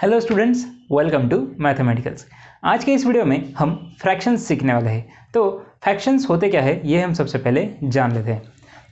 Hello students, welcome to mathematicals. आज के इस वीडियो में हम फ्रैक्शंस सीखने वाले हैं। तो फ्रैक्शंस होते क्या है ये हम सबसे पहले जान लेते हैं।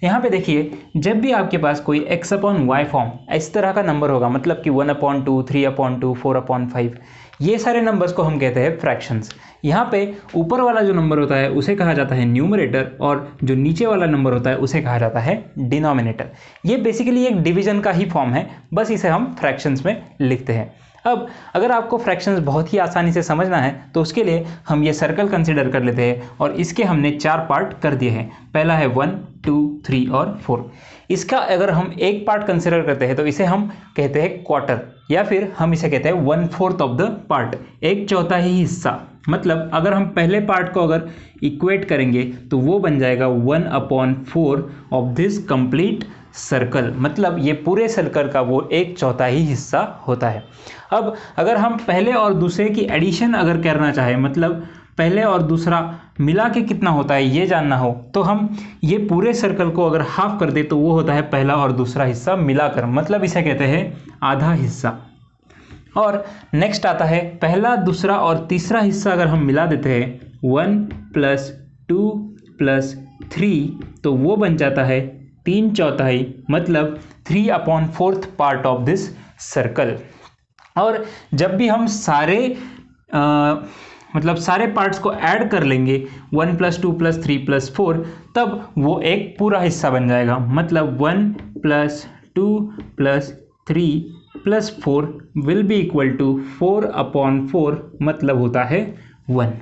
यहाँ पे देखिए, जब भी आपके पास कोई x अपॉन वाई फॉर्म इस तरह का नंबर होगा, मतलब कि 1/2, 3/2, 4/5, ये सारे नंबर्स को हम कहते हैं फ्रैक्शंस। यहाँ पे ऊपर वाला जो नंबर होता है उसे कहा जाता है न्यूमरेटर और जो नीचे वाला नंबर होता है उसे कहा जाता है डिनोमिनेटर। ये बेसिकली एक डिवीजन का ही फॉर्म है, बस इसे हम फ्रैक्शंस में लिखते हैं। अब अगर आपको फ्रैक्शंस बहुत ही आसानी से समझना है तो उसके लिए हम ये सर्कल कंसीडर कर लेते हैं और इसके हमने 4 पार्ट कर दिए हैं। पहला है 1, 2, 3 और 4। इसका अगर हम एक पार्ट कंसीडर करते हैं तो इसे हम कहते हैं क्वार्टर, या फिर हम इसे कहते हैं 1/4 ऑफ द पार्ट, एक चौथा ही हिस्सा। मतलब अगर हम पहले पार्ट को अगर इक्वेट करेंगे तो वो बन जाएगा 1/4 ऑफ दिस कंप्लीट सर्कल। मतलब ये पूरे सर्कल का वो एक चौथा ही हिस्सा होता है। अब अगर हम पहले और दूसरे की एडिशन अगर करना चाहें, मतलब पहले और दूसरा मिला के कितना होता है ये जानना हो, तो हम ये पूरे सर्कल को अगर हाफ कर दे तो वो होता है पहला और दूसरा हिस्सा मिलाकर, मतलब इसे कहते हैं आधा हिस्सा। और नेक्स्ट आता है पहला, दूसरा और तीसरा हिस्सा अगर हम मिला देते हैं 1 + 2 + 3, तो वो बन जाता है 3/4, मतलब 3/4 पार्ट ऑफ दिस सर्कल। और जब भी हम सारे पार्ट्स को ऐड कर लेंगे 1 + 2 + 3 + 4, तब वो एक पूरा हिस्सा बन जाएगा। मतलब 1 + 2 + 3 + 4 विल बी इक्वल टू 4/4, मतलब होता है 1।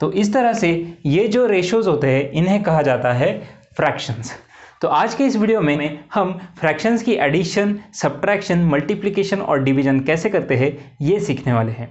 तो इस तरह से ये जो रेशोज होते हैं इन्हें कहा जाता है फ्रैक्शंस। तो आज के इस वीडियो में हम फ्रैक्शंस की एडिशन, सब्ट्रैक्शन, मल्टीप्लिकेशन और डिवीजन कैसे करते हैं ये सीखने वाले हैं।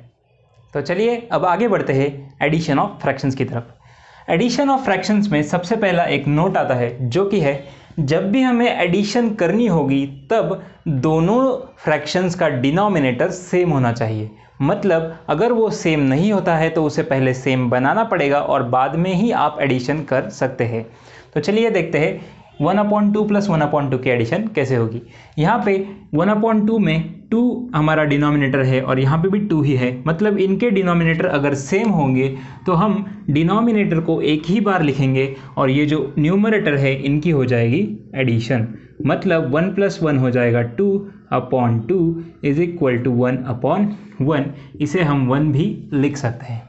तो चलिए अब आगे बढ़ते हैं एडिशन ऑफ फ्रैक्शंस की तरफ। एडिशन ऑफ फ्रैक्शंस में सबसे पहला एक नोट आता है, जो कि है जब भी हमें एडिशन करनी होगी तब दोनों फ्रैक्शंस का डिनोमिनेटर सेम होना चाहिए। मतलब अगर वो सेम नहीं होता है तो उसे पहले सेम बनाना पड़ेगा और बाद में ही आप एडिशन कर सकते हैं। तो चलिए देखते हैं 1/2 + 1/2 की एडिशन कैसे होगी। यहाँ पे 1/2 में 2 हमारा डिनोमिनेटर है और यहाँ पे भी 2 ही है। मतलब इनके डिनोमिनेटर अगर सेम होंगे तो हम डिनोमिनेटर को एक ही बार लिखेंगे और ये जो न्यूमरेटर है इनकी हो जाएगी एडिशन। मतलब 1 + 1 हो जाएगा 2/2 = 1/1। इसे हम 1 भी लिख सकते हैं।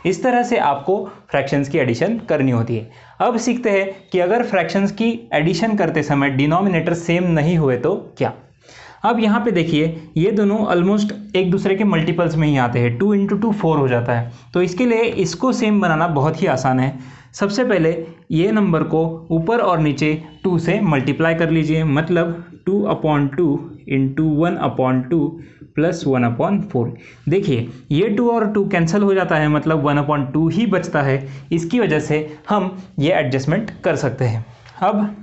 इस तरह से आपको फ्रैक्शंस की एडिशन करनी होती है। अब सीखते हैं कि अगर फ्रैक्शंस की एडिशन करते समय डिनोमिनेटर सेम नहीं हुए तो क्या। अब यहाँ पे देखिए, ये दोनों ऑलमोस्ट एक दूसरे के मल्टीपल्स में ही आते हैं। 2 × 2 4 हो जाता है। तो इसके लिए इसको सेम बनाना बहुत ही आसान है। सबसे पहले ये नंबर को ऊपर और नीचे 2 से मल्टीप्लाई कर लीजिए। मतलब 2/2 × 1/2 + 1/4। देखिए ये 2 और 2 कैंसिल हो जाता है, मतलब 1/2 ही बचता है। इसकी वजह से हम ये एडजस्टमेंट कर सकते हैं। अब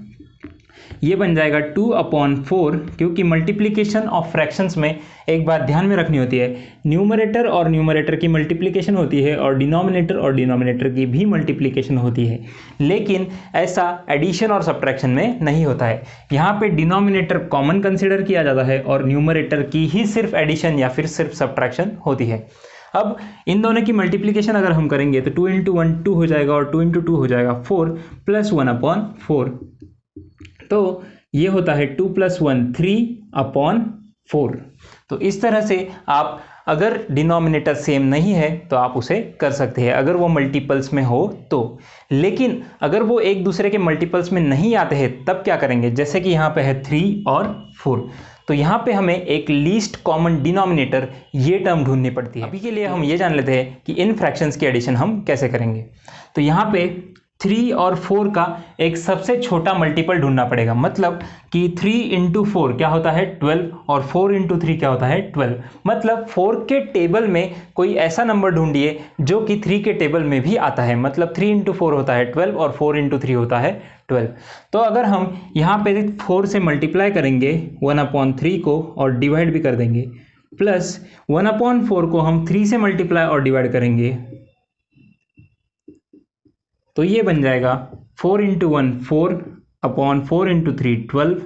ये बन जाएगा 2/4, क्योंकि मल्टीप्लिकेशन ऑफ फ्रैक्शंस में एक बात ध्यान में रखनी होती है, न्यूमरेटर और न्यूमरेटर की मल्टीप्लिकेशन होती है और डिनोमिनेटर की भी मल्टीप्लिकेशन होती है। लेकिन ऐसा एडिशन और सब्ट्रैक्शन में नहीं होता है। यहाँ पे डिनोमिनेटर कॉमन कंसिडर किया जाता है और न्यूमरेटर की ही सिर्फ एडिशन या फिर सिर्फ सब्ट्रैक्शन होती है। अब इन दोनों की मल्टीप्लिकेशन अगर हम करेंगे तो 2 × 1 2 हो जाएगा और 2 × 2 हो जाएगा 4 + 1/4। तो ये होता है 2 + 1 3/4। तो इस तरह से आप अगर डिनोमिनेटर सेम नहीं है तो आप उसे कर सकते हैं, अगर वो मल्टीपल्स में हो तो। लेकिन अगर वो एक दूसरे के मल्टीपल्स में नहीं आते हैं तब क्या करेंगे, जैसे कि यहाँ पे है 3 और 4, तो यहाँ पे हमें एक लीस्ट कॉमन डिनोमिनेटर ये टर्म ढूंढनी पड़ती है। अभी के लिए हम ये जान लेते हैं कि इन फ्रैक्शंस की एडिशन हम कैसे करेंगे। तो यहाँ पे 3 और 4 का एक सबसे छोटा मल्टीपल ढूंढना पड़ेगा। मतलब कि 3 × 4 क्या होता है 12 और 4 × 3 क्या होता है 12। मतलब 4 के टेबल में कोई ऐसा नंबर ढूंढिए जो कि 3 के टेबल में भी आता है। मतलब 3 × 4 होता है 12 और 4 × 3 होता है 12। तो अगर हम यहाँ पे 4 से मल्टीप्लाई करेंगे 1/3 को और डिवाइड भी कर देंगे, प्लस 1/4 को हम 3 से मल्टीप्लाई और डिवाइड करेंगे, तो ये बन जाएगा 4 × 1 4/4 × 3 12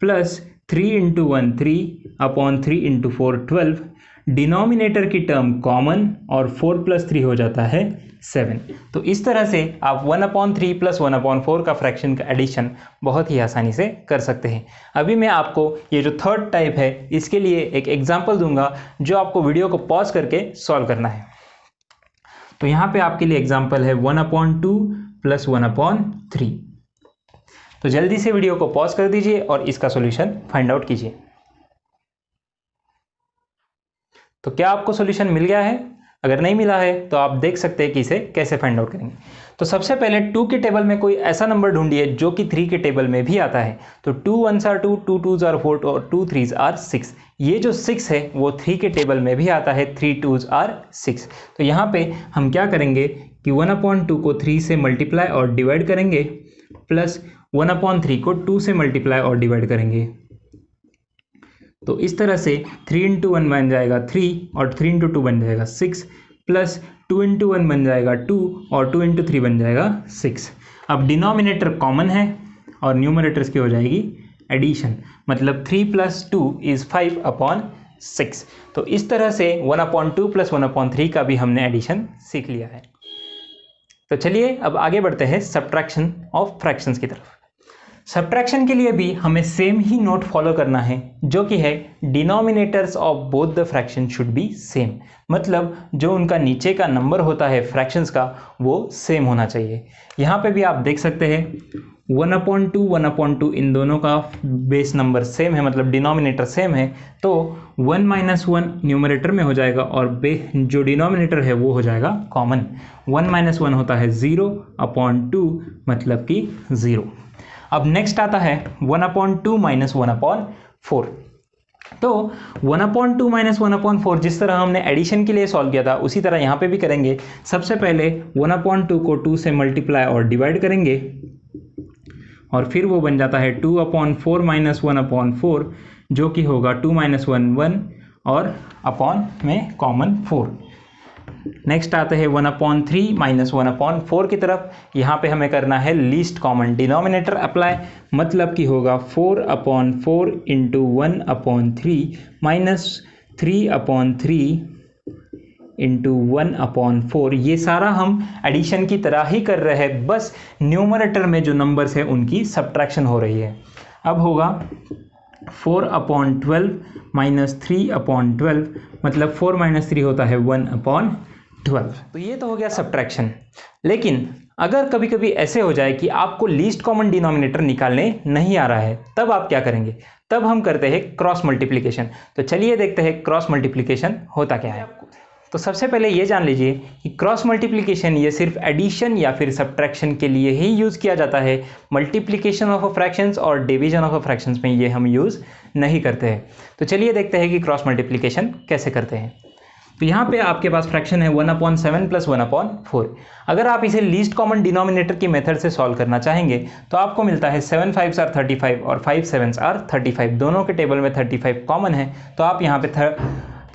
प्लस 3 × 1 3/3 × 4 12 डिनोमिनेटर की टर्म कॉमन और 4 + 3 हो जाता है 7। तो इस तरह से आप 1/3 + 1/4 का फ्रैक्शन का एडिशन बहुत ही आसानी से कर सकते हैं। अभी मैं आपको ये जो थर्ड टाइप है इसके लिए एक एग्जाम्पल दूंगा जो आपको वीडियो को पॉज करके सॉल्व करना है। तो यहाँ पे आपके लिए एग्जाम्पल है 1/2 + 1/3। तो जल्दी से वीडियो को पॉज कर दीजिए और इसका सॉल्यूशन फाइंड आउट कीजिए। तो क्या आपको सॉल्यूशन मिल गया है? अगर नहीं मिला है तो आप देख सकते हैं कि इसे कैसे फाइंड आउट करेंगे। तो सबसे पहले 2 के टेबल में कोई ऐसा नंबर ढूंढिए जो कि 3 के टेबल में भी आता है। तो 2 1s are 2, 2 2s are 4 और 2 3s are 6। ये जो 6 है वो 3 के टेबल में भी आता है, 3 2s are 6। तो यहाँ पे हम क्या करेंगे कि 1/2 को 3 से मल्टीप्लाई और डिवाइड करेंगे, प्लस 1/3 को 2 से मल्टीप्लाई और डिवाइड करेंगे। तो इस तरह से 3 × 1 बन जाएगा 3 और 3 × 2 बन जाएगा 6, प्लस 2 × 1 बन जाएगा 2 और 2 × 3 बन जाएगा 6। अब डिनोमिनेटर कॉमन है और न्यूमरेटर्स की हो जाएगी एडिशन, मतलब 3 + 2 = 5/6। तो इस तरह से 1/2 + 1/3 का भी हमने एडिशन सीख लिया है। तो चलिए अब आगे बढ़ते हैं सब्ट्रैक्शन ऑफ फ्रैक्शंस की तरफ। सब्ट्रैक्शन के लिए भी हमें सेम ही नोट फॉलो करना है, जो कि है denominators of both the fraction should be same. मतलब जो उनका नीचे का नंबर होता है फ्रैक्शंस का वो सेम होना चाहिए। यहाँ पे भी आप देख सकते हैं 1/2 1/2 इन दोनों का बेस नंबर सेम है, मतलब डिनोमिनेटर सेम है। तो 1 - 1 न्यूमरेटर में हो जाएगा और जो डिनोमिनेटर है वो हो जाएगा कॉमन। 1 - 1 होता है 0/2, मतलब कि 0। अब नेक्स्ट आता है 1/2 - 1/4। तो 1/2 - 1/4 जिस तरह हमने एडिशन के लिए सॉल्व किया था उसी तरह यहाँ पे भी करेंगे। सबसे पहले 1/2 को 2 से मल्टीप्लाई और डिवाइड करेंगे और फिर वो बन जाता है 2/4 - 1/4, जो कि होगा 2 - 1 1 और अपॉन में कॉमन 4। नेक्स्ट आते हैं 1/3 - 1/4 की तरफ। यहाँ पे हमें करना है लीस्ट कॉमन डिनोमिनेटर अप्लाई, मतलब कि होगा 4/4 × 1/3 माइनस 3/3 × 1/4। ये सारा हम एडिशन की तरह ही कर रहे हैं, बस न्यूमरेटर में जो नंबर्स है उनकी सब्ट्रैक्शन हो रही है। अब होगा 4/12 - 3/12, मतलब 4 - 3 होता है 1/12। तो ये तो हो गया सब्ट्रैक्शन। लेकिन अगर कभी कभी ऐसे हो जाए कि आपको लीस्ट कॉमन डिनोमिनेटर निकालने नहीं आ रहा है, तब आप क्या करेंगे? तब हम करते हैं क्रॉस मल्टीप्लिकेशन। तो चलिए देखते हैं क्रॉस मल्टीप्लिकेशन होता क्या है। तो सबसे पहले ये जान लीजिए कि क्रॉस मल्टीप्लिकेशन ये सिर्फ एडिशन या फिर सब्ट्रैक्शन के लिए ही यूज़ किया जाता है। मल्टीप्लिकेशन ऑफ अ फ्रैक्शंस और डिवीजन ऑफ अ फ्रैक्शंस में ये हम यूज़ नहीं करते हैं। तो चलिए देखते हैं कि क्रॉस मल्टीप्लिकेशन कैसे करते हैं। तो यहाँ पे आपके पास फ्रैक्शन है 1/7 + 1/4। अगर आप इसे लीस्ट कॉमन डिनोमिनेटर की मेथड से सॉल्व करना चाहेंगे तो आपको मिलता है 7 5s are 35 और 5 7s are 35। दोनों के टेबल में 35 कॉमन है, तो आप यहाँ पे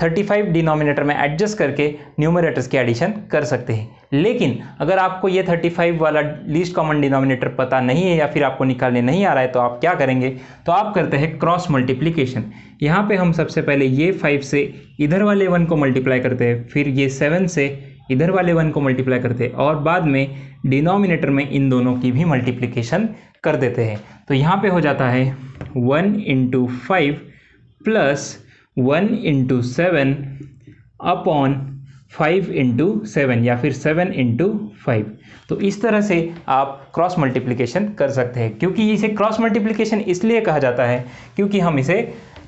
35 डिनोमिनेटर में एडजस्ट करके न्यूमरेटर्स की एडिशन कर सकते हैं। लेकिन अगर आपको ये 35 वाला लीस्ट कॉमन डिनोमिनेटर पता नहीं है या फिर आपको निकालने नहीं आ रहा है, तो आप क्या करेंगे? तो आप करते हैं क्रॉस मल्टीप्लिकेशन। यहाँ पे हम सबसे पहले ये 5 से इधर वाले 1 को मल्टीप्लाई करते हैं, फिर ये 7 से इधर वाले 1 को मल्टीप्लाई करते हैं और बाद में डिनोमिनेटर में इन दोनों की भी मल्टीप्लिकेशन कर देते हैं। तो यहाँ पे हो जाता है 1 × 5 प्लस 1 × 7 अपॉन 5 × 7 या फिर 7 × 5। तो इस तरह से आप क्रॉस मल्टीप्लिकेशन कर सकते हैं। क्योंकि इसे क्रॉस मल्टीप्लिकेशन इसलिए कहा जाता है क्योंकि हम इसे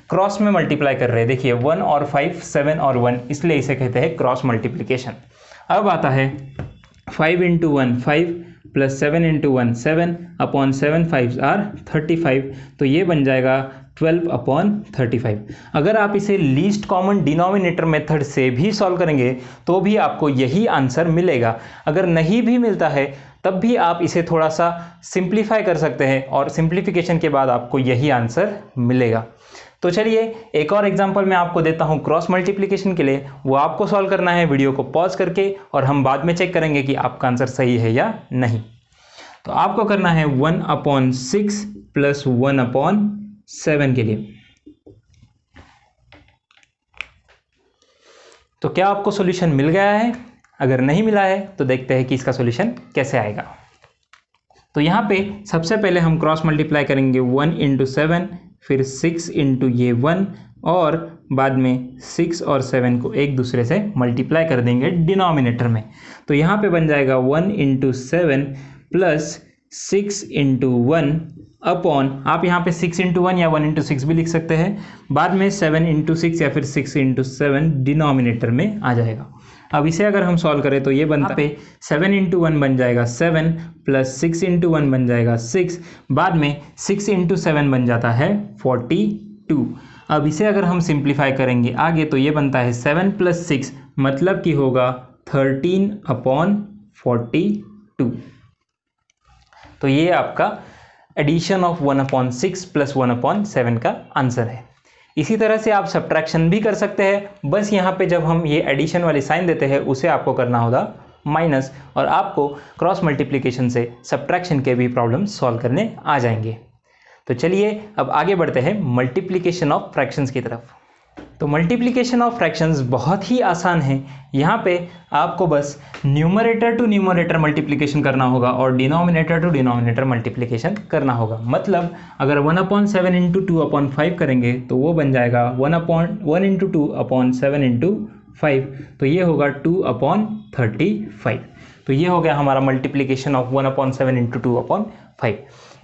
क्रॉस में मल्टीप्लाई कर रहे हैं। देखिए 1 और 5, 7 और 1, इसलिए इसे कहते हैं क्रॉस मल्टीप्लिकेशन। अब आता है 5 × 1 5 प्लस 7 × 1 7 अपॉन 7 5s are 35। तो ये बन जाएगा 12/35। अगर आप इसे लीस्ट कॉमन डिनोमिनेटर मेथड से भी सॉल्व करेंगे तो भी आपको यही आंसर मिलेगा। अगर नहीं भी मिलता है तब भी आप इसे थोड़ा सा सिंप्लीफाई कर सकते हैं और सिंप्लीफिकेशन के बाद आपको यही आंसर मिलेगा। तो चलिए एक और एग्जांपल मैं आपको देता हूं क्रॉस मल्टीप्लिकेशन के लिए। वो आपको सॉल्व करना है वीडियो को पॉज करके, और हम बाद में चेक करेंगे कि आपका आंसर सही है या नहीं। तो आपको करना है 1/6 प्लस 1/7 के लिए। तो क्या आपको सॉल्यूशन मिल गया है? अगर नहीं मिला है तो देखते हैं कि इसका सॉल्यूशन कैसे आएगा। तो यहाँ पे सबसे पहले हम क्रॉस मल्टीप्लाई करेंगे 1 इंटू 7, फिर 6 इंटू ये 1, और बाद में 6 और 7 को एक दूसरे से मल्टीप्लाई कर देंगे डिनोमिनेटर में। तो यहाँ पे बन जाएगा 1 इंटू 7 प्लस 6 इंटू 1 अपॉन, आप यहाँ पे 6 इंटू 1 या 1 इंटू 6 भी लिख सकते हैं, बाद में 7 इंटू 6 या फिर 6 इंटू 7 डिनोमिनेटर में आ जाएगा। अब इसे अगर हम सॉल्व करें तो ये बनता है 7 इंटू 1 बन जाएगा 7 प्लस 6 इंटू 1 बन जाएगा 6, बाद में 6 इंटू 7 बन जाता है 42। अब इसे अगर हम सिंप्लीफाई करेंगे आगे तो ये बनता है 7 प्लस 6 मतलब कि होगा 13 अपॉन 42। तो ये आपका एडिशन ऑफ 1/6 प्लस 1/7 का आंसर है। इसी तरह से आप सब्ट्रैक्शन भी कर सकते हैं, बस यहाँ पे जब हम ये एडिशन वाली साइन देते हैं उसे आपको करना होगा माइनस, और आपको क्रॉस मल्टीप्लिकेशन से सब्ट्रैक्शन के भी प्रॉब्लम सॉल्व करने आ जाएंगे। तो चलिए अब आगे बढ़ते हैं मल्टीप्लिकेशन ऑफ फ्रैक्शंस की तरफ। तो मल्टीप्लिकेशन ऑफ फ्रैक्शंस बहुत ही आसान है। यहाँ पे आपको बस न्यूमरेटर टू न्यूमरेटर मल्टीप्लिकेशन करना होगा और डिनोमिनेटर टू डिनोमिनेटर मल्टीप्लिकेशन करना होगा। मतलब अगर 1/7 इंटू 2/5 करेंगे तो वो बन जाएगा 1 इंटू 2/7 इंटू 5, तो ये होगा 2/35। तो ये हो गया हमारा मल्टीप्लिकेशन ऑफ 1/7 इंटू 2/5।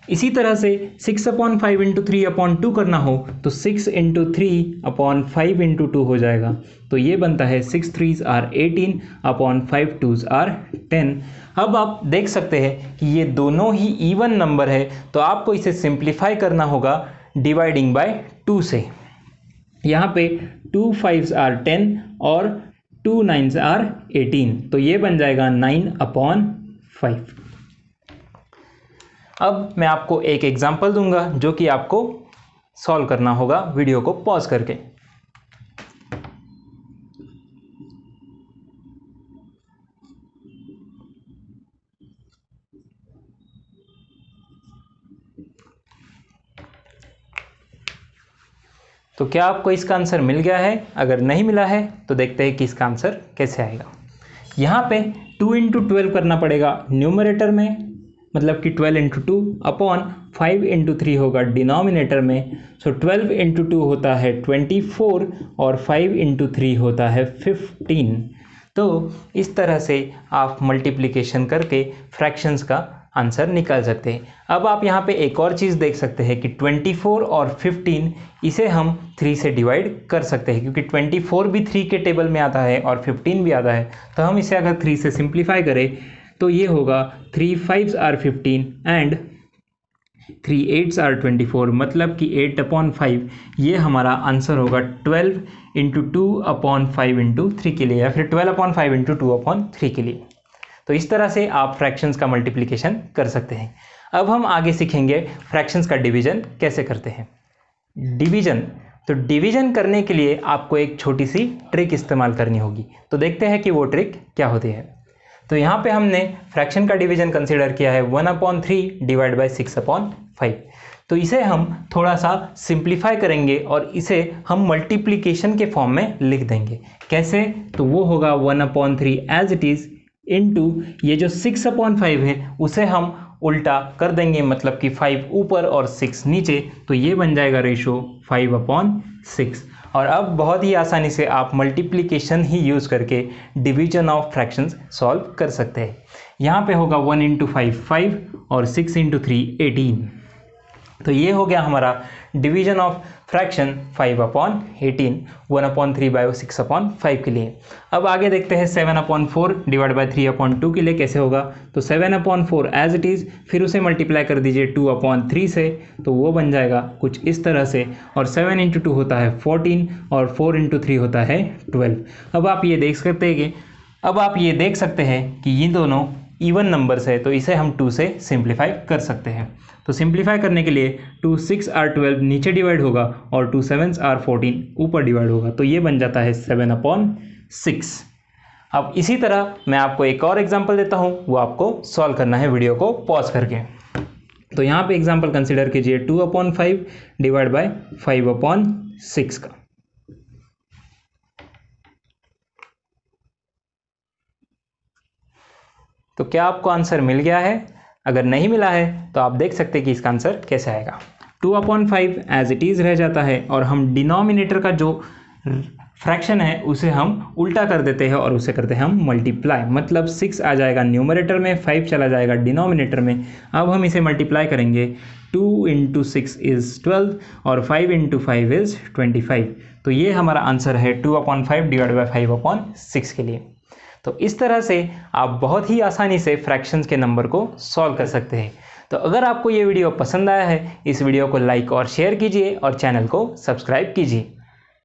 इसी तरह से 6/5 इंटू 3/2 करना हो तो 6 इंटू 3/5 इंटू 2 हो जाएगा। तो ये बनता है 6 3s are 18/5 2s are 10। अब आप देख सकते हैं कि ये दोनों ही इवन नंबर है, तो आपको इसे सिंप्लीफाई करना होगा डिवाइडिंग बाय 2 से। यहाँ पे 2 5s are 10 और 2 9s are 18, तो ये बन जाएगा 9/5। अब मैं आपको एक एग्जाम्पल दूंगा जो कि आपको सॉल्व करना होगा वीडियो को पॉज करके। तो क्या आपको इसका आंसर मिल गया है? अगर नहीं मिला है तो देखते हैं कि इसका आंसर कैसे आएगा। यहाँ पे 2 इंटू 12 करना पड़ेगा न्यूमरेटर में, मतलब कि 12 इंटू 2 अपॉन 5 इंटू 3 होगा डिनोमिनेटर में। सो 12 इंटू 2 होता है 24 और 5 इंटू 3 होता है 15। तो इस तरह से आप मल्टीप्लिकेशन करके फ्रैक्शंस का आंसर निकाल सकते हैं। अब आप यहाँ पे एक और चीज़ देख सकते हैं कि 24 और 15 इसे हम 3 से डिवाइड कर सकते हैं, क्योंकि 24 भी 3 के टेबल में आता है और 15 भी आता है। तो हम इसे अगर 3 से सिंप्लीफाई करें तो ये होगा 3 5s are 15 and 3 8s are 24, मतलब कि 8/5 ये हमारा आंसर होगा 12 इंटू 2/5 इंटू 3 के लिए, या फिर 12/5 इंटू 2/3 के लिए। तो इस तरह से आप फ्रैक्शंस का मल्टीप्लिकेशन कर सकते हैं। अब हम आगे सीखेंगे फ्रैक्शंस का डिवीजन कैसे करते हैं। डिवीजन, तो डिवीजन करने के लिए आपको एक छोटी सी ट्रिक इस्तेमाल करनी होगी। तो देखते हैं कि वो ट्रिक क्या होती है। तो यहाँ पे हमने फ्रैक्शन का डिवीजन कंसीडर किया है 1/3 डिवाइड बाय 6/5। तो इसे हम थोड़ा सा सिंप्लीफाई करेंगे और इसे हम मल्टीप्लिकेशन के फॉर्म में लिख देंगे। कैसे? तो वो होगा 1/3 एज इट इज़ इनटू ये जो 6/5 है उसे हम उल्टा कर देंगे, मतलब कि 5 ऊपर और 6 नीचे, तो ये बन जाएगा रेशो 5/6। और अब बहुत ही आसानी से आप मल्टीप्लिकेशन ही यूज़ करके डिवीजन ऑफ फ्रैक्शंस सॉल्व कर सकते हैं। यहाँ पे होगा 1 इंटू 5 5 और 6 इंटू 3 18। तो ये हो गया हमारा डिवीजन ऑफ फ्रैक्शन 5/18, 1/3 बाय 6/5 के लिए। अब आगे देखते हैं 7/4 डिवाइड बाय 3/2 के लिए कैसे होगा। तो 7/4 एज इट इज़, फिर उसे मल्टीप्लाई कर दीजिए 2/3 से, तो वो बन जाएगा कुछ इस तरह से। और 7 इंटू 2 होता है 14 और 4 इंटू 3 होता है 12। अब आप ये देख सकते हैं कि ये दोनों इवन नंबर्स है, तो इसे हम 2 से सिंप्लीफाई कर सकते हैं। तो सिंप्लीफाई करने के लिए 2 6 are 12 नीचे डिवाइड होगा और 2 7s are 14 ऊपर डिवाइड होगा, तो ये बन जाता है 7/6। अब इसी तरह मैं आपको एक और एग्जांपल देता हूँ, वो आपको सॉल्व करना है वीडियो को पॉज करके। तो यहाँ पे एग्जांपल कंसीडर कीजिए 2/5 डिवाइड बाय 5/6 का। तो क्या आपको आंसर मिल गया है? अगर नहीं मिला है तो आप देख सकते हैं कि इसका आंसर कैसे आएगा। 2/5 एज इट इज़ रह जाता है और हम डिनोमिनेटर का जो फ्रैक्शन है उसे हम उल्टा कर देते हैं और उसे करते हैं हम मल्टीप्लाई, मतलब 6 आ जाएगा न्यूमरेटर में, 5 चला जाएगा डिनोमिनेटर में। अब हम इसे मल्टीप्लाई करेंगे, 2 × 6 इज़ 12 और 5 × 5 इज़ 25। तो ये हमारा आंसर है 2/5 / 5/6 के लिए। तो इस तरह से आप बहुत ही आसानी से फ्रैक्शंस के नंबर को सॉल्व कर सकते हैं। तो अगर आपको ये वीडियो पसंद आया है, इस वीडियो को लाइक और शेयर कीजिए और चैनल को सब्सक्राइब कीजिए।